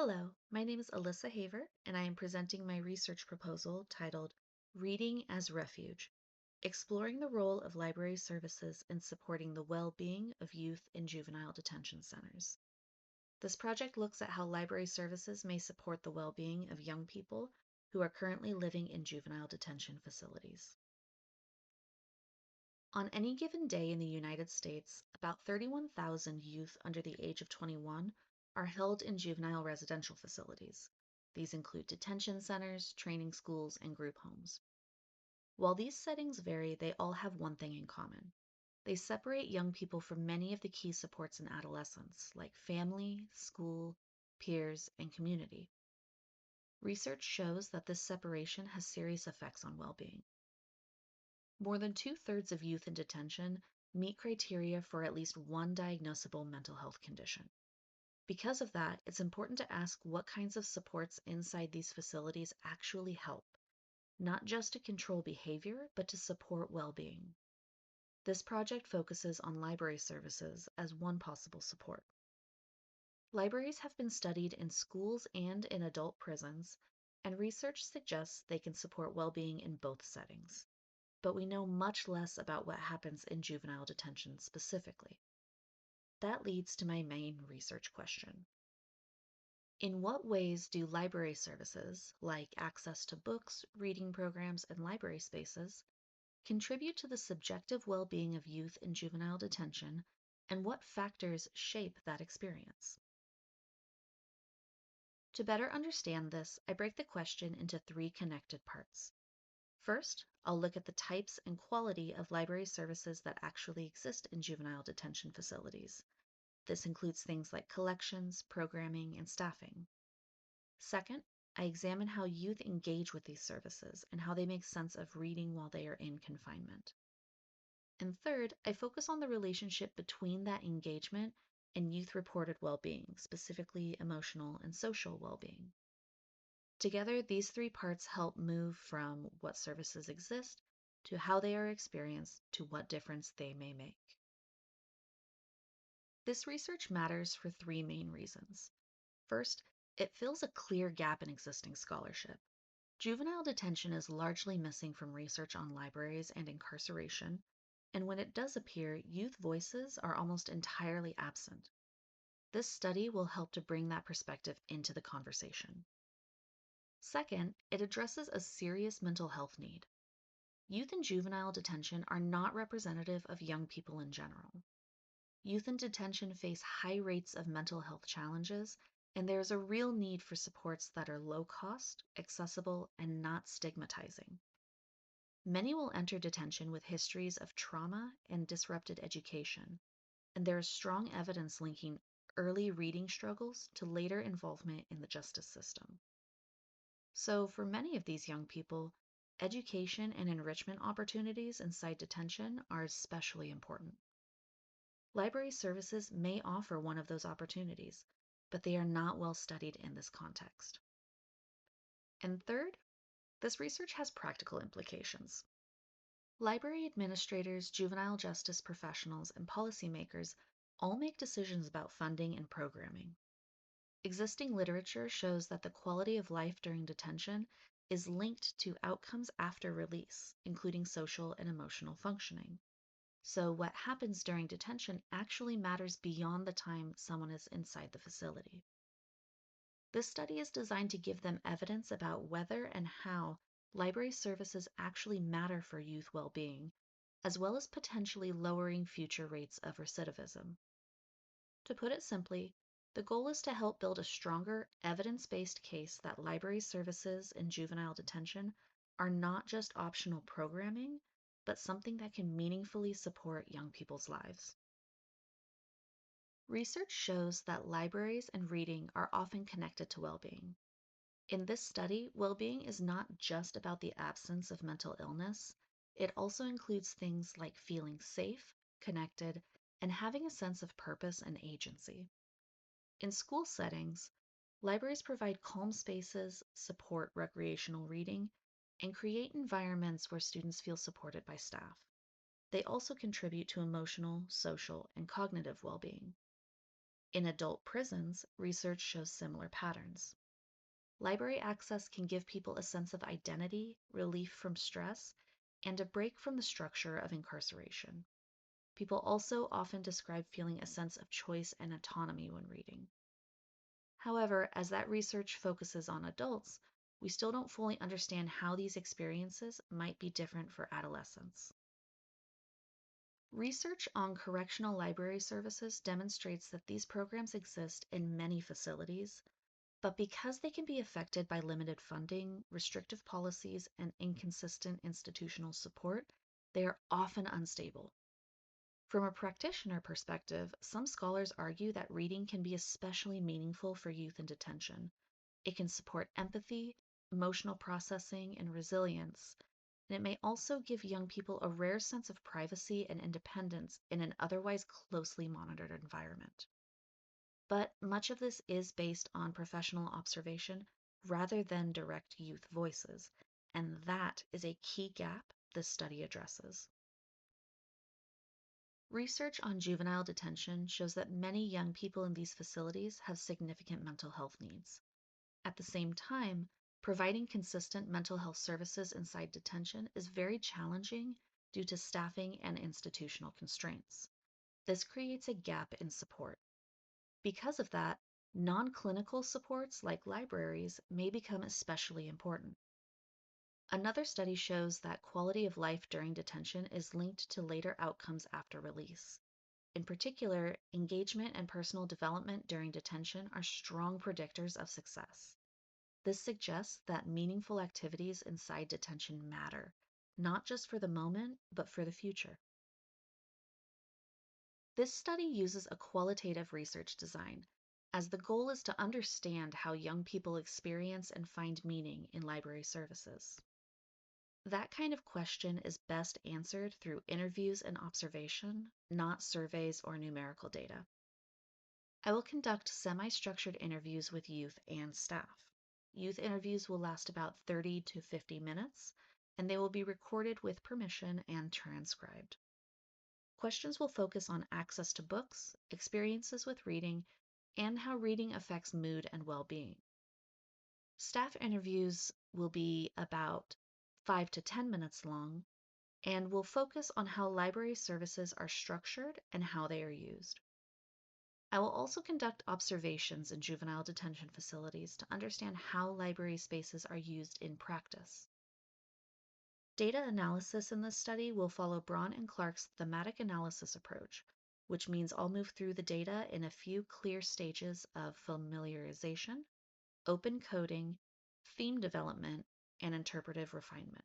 Hello, my name is Alyssa Haver, and I am presenting my research proposal titled Reading as Refuge, Exploring the Role of Library Services in Supporting the Well-Being of Youth in Juvenile Detention Centers. This project looks at how library services may support the well-being of young people who are currently living in juvenile detention facilities. On any given day in the United States, about 31,000 youth under the age of 21 are held in juvenile residential facilities. These include detention centers, training schools, and group homes. While these settings vary, they all have one thing in common. They separate young people from many of the key supports in adolescence, like family, school, peers, and community. Research shows that this separation has serious effects on well-being. More than two-thirds of youth in detention meet criteria for at least one diagnosable mental health condition. Because of that, it's important to ask what kinds of supports inside these facilities actually help, not just to control behavior, but to support well-being. This project focuses on library services as one possible support. Libraries have been studied in schools and in adult prisons, and research suggests they can support well-being in both settings. But we know much less about what happens in juvenile detention specifically. That leads to my main research question. In what ways do library services, like access to books, reading programs, and library spaces, contribute to the subjective well-being of youth in juvenile detention, and what factors shape that experience? To better understand this, I break the question into three connected parts. First, I'll look at the types and quality of library services that actually exist in juvenile detention facilities. This includes things like collections, programming, and staffing. Second, I examine how youth engage with these services and how they make sense of reading while they are in confinement. And third, I focus on the relationship between that engagement and youth-reported well-being, specifically emotional and social well-being. Together, these three parts help move from what services exist to how they are experienced to what difference they may make. This research matters for three main reasons. First, it fills a clear gap in existing scholarship. Juvenile detention is largely missing from research on libraries and incarceration, and when it does appear, youth voices are almost entirely absent. This study will help to bring that perspective into the conversation. Second, it addresses a serious mental health need. Youth in juvenile detention are not representative of young people in general. Youth in detention face high rates of mental health challenges, and there is a real need for supports that are low cost, accessible, and not stigmatizing. Many will enter detention with histories of trauma and disrupted education, and there is strong evidence linking early reading struggles to later involvement in the justice system. So, for many of these young people, education and enrichment opportunities inside detention are especially important. Library services may offer one of those opportunities, but they are not well studied in this context. And third, this research has practical implications. Library administrators, juvenile justice professionals, and policymakers all make decisions about funding and programming. Existing literature shows that the quality of life during detention is linked to outcomes after release, including social and emotional functioning. So, what happens during detention actually matters beyond the time someone is inside the facility. This study is designed to give them evidence about whether and how library services actually matter for youth well-being, as well as potentially lowering future rates of recidivism. To put it simply, the goal is to help build a stronger, evidence-based case that library services in juvenile detention are not just optional programming, but something that can meaningfully support young people's lives. Research shows that libraries and reading are often connected to well-being. In this study, well-being is not just about the absence of mental illness, it also includes things like feeling safe, connected, and having a sense of purpose and agency. In school settings, libraries provide calm spaces, support recreational reading, and create environments where students feel supported by staff. They also contribute to emotional, social, and cognitive well-being. In adult prisons, research shows similar patterns. Library access can give people a sense of identity, relief from stress, and a break from the structure of incarceration. People also often describe feeling a sense of choice and autonomy when reading. However, as that research focuses on adults, we still don't fully understand how these experiences might be different for adolescents. Research on correctional library services demonstrates that these programs exist in many facilities, but because they can be affected by limited funding, restrictive policies, and inconsistent institutional support, they are often unstable. From a practitioner perspective, some scholars argue that reading can be especially meaningful for youth in detention. It can support empathy, emotional processing, and resilience, and it may also give young people a rare sense of privacy and independence in an otherwise closely monitored environment. But much of this is based on professional observation rather than direct youth voices, and that is a key gap this study addresses. Research on juvenile detention shows that many young people in these facilities have significant mental health needs. At the same time, providing consistent mental health services inside detention is very challenging due to staffing and institutional constraints. This creates a gap in support. Because of that, non-clinical supports like libraries may become especially important. Another study shows that quality of life during detention is linked to later outcomes after release. In particular, engagement and personal development during detention are strong predictors of success. This suggests that meaningful activities inside detention matter, not just for the moment, but for the future. This study uses a qualitative research design, as the goal is to understand how young people experience and find meaning in library services. That kind of question is best answered through interviews and observation, not surveys or numerical data. I will conduct semi-structured interviews with youth and staff. Youth interviews will last about 30 to 50 minutes, and they will be recorded with permission and transcribed. Questions will focus on access to books, experiences with reading, and how reading affects mood and well-being. Staff interviews will be about 5 to 10 minutes long and will focus on how library services are structured and how they are used. I will also conduct observations in juvenile detention facilities to understand how library spaces are used in practice. Data analysis in this study will follow Braun and Clark's thematic analysis approach, which means I'll move through the data in a few clear stages of familiarization, open coding, theme development, and interpretive refinement.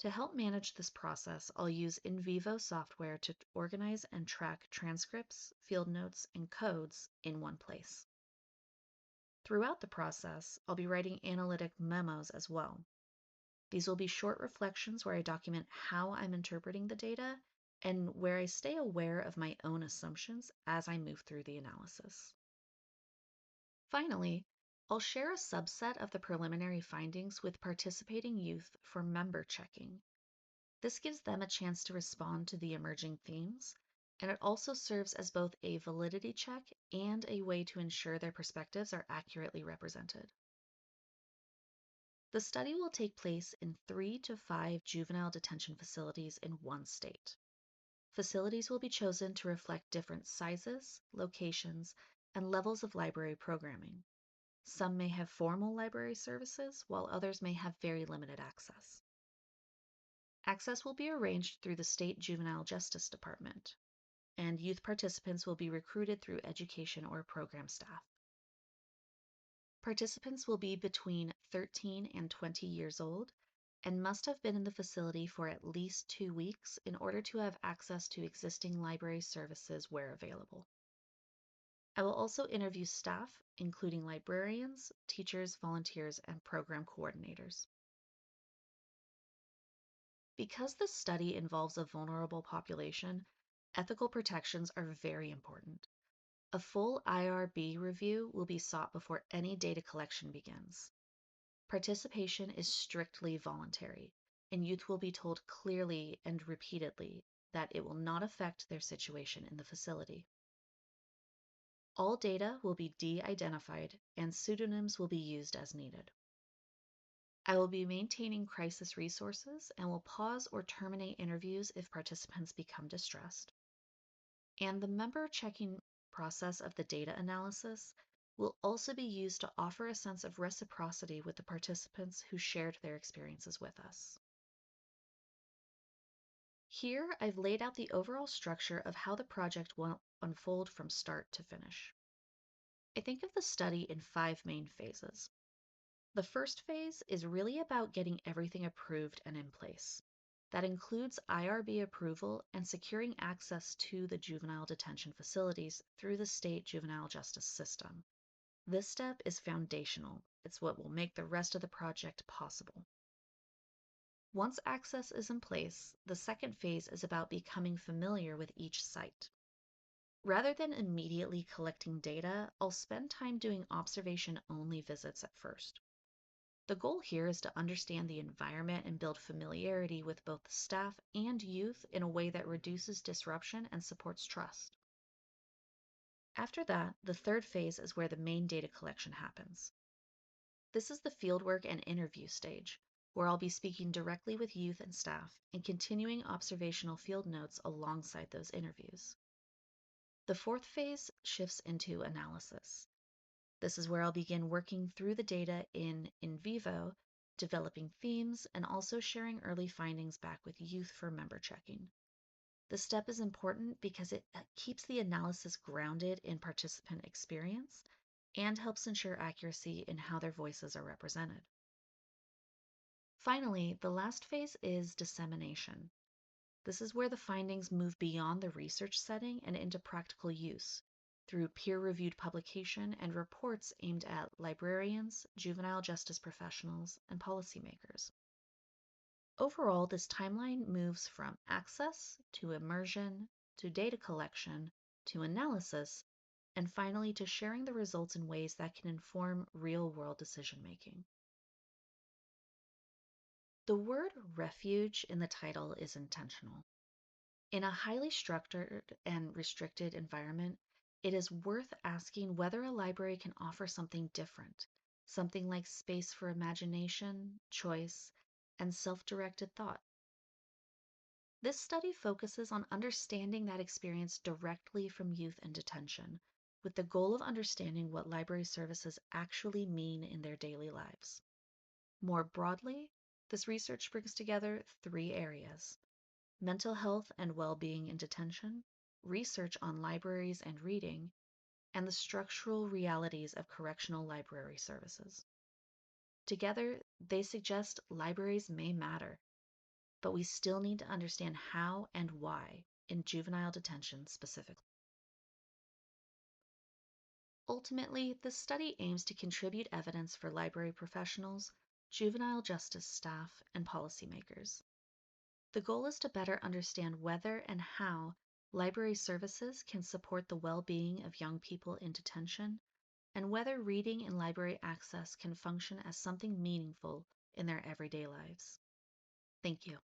To help manage this process, I'll use in vivo software to organize and track transcripts, field notes, and codes in one place. Throughout the process, I'll be writing analytic memos as well. These will be short reflections where I document how I'm interpreting the data and where I stay aware of my own assumptions as I move through the analysis. Finally, I'll share a subset of the preliminary findings with participating youth for member checking. This gives them a chance to respond to the emerging themes, and it also serves as both a validity check and a way to ensure their perspectives are accurately represented. The study will take place in 3 to 5 juvenile detention facilities in one state. Facilities will be chosen to reflect different sizes, locations, and levels of library programming. Some may have formal library services, while others may have very limited access. Access will be arranged through the State Juvenile Justice Department, and youth participants will be recruited through education or program staff. Participants will be between 13 and 20 years old and must have been in the facility for at least 2 weeks in order to have access to existing library services where available. I will also interview staff, including librarians, teachers, volunteers, and program coordinators. Because this study involves a vulnerable population, ethical protections are very important. A full IRB review will be sought before any data collection begins. Participation is strictly voluntary, and youth will be told clearly and repeatedly that it will not affect their situation in the facility. All data will be de-identified and pseudonyms will be used as needed. I will be maintaining crisis resources and will pause or terminate interviews if participants become distressed. And the member checking process of the data analysis will also be used to offer a sense of reciprocity with the participants who shared their experiences with us. Here, I've laid out the overall structure of how the project will unfold from start to finish. I think of the study in 5 main phases. The first phase is really about getting everything approved and in place. That includes IRB approval and securing access to the juvenile detention facilities through the state juvenile justice system. This step is foundational. It's what will make the rest of the project possible. Once access is in place, the second phase is about becoming familiar with each site. Rather than immediately collecting data, I'll spend time doing observation-only visits at first. The goal here is to understand the environment and build familiarity with both the staff and youth in a way that reduces disruption and supports trust. After that, the third phase is where the main data collection happens. This is the fieldwork and interview stage, where I'll be speaking directly with youth and staff and continuing observational field notes alongside those interviews. The fourth phase shifts into analysis. This is where I'll begin working through the data in vivo, developing themes, and also sharing early findings back with youth for member checking. This step is important because it keeps the analysis grounded in participant experience and helps ensure accuracy in how their voices are represented. Finally, the last phase is dissemination. This is where the findings move beyond the research setting and into practical use through peer-reviewed publication and reports aimed at librarians, juvenile justice professionals, and policymakers. Overall, this timeline moves from access to immersion to data collection to analysis and finally to sharing the results in ways that can inform real-world decision-making. The word refuge in the title is intentional. In a highly structured and restricted environment, it is worth asking whether a library can offer something different, something like space for imagination, choice, and self-directed thought. This study focuses on understanding that experience directly from youth in detention, with the goal of understanding what library services actually mean in their daily lives. More broadly, this research brings together 3 areas: mental health and well-being in detention, research on libraries and reading, and the structural realities of correctional library services. Together, they suggest libraries may matter, but we still need to understand how and why in juvenile detention specifically. Ultimately, this study aims to contribute evidence for library professionals, juvenile justice staff, and policymakers. The goal is to better understand whether and how library services can support the well-being of young people in detention, and whether reading and library access can function as something meaningful in their everyday lives. Thank you.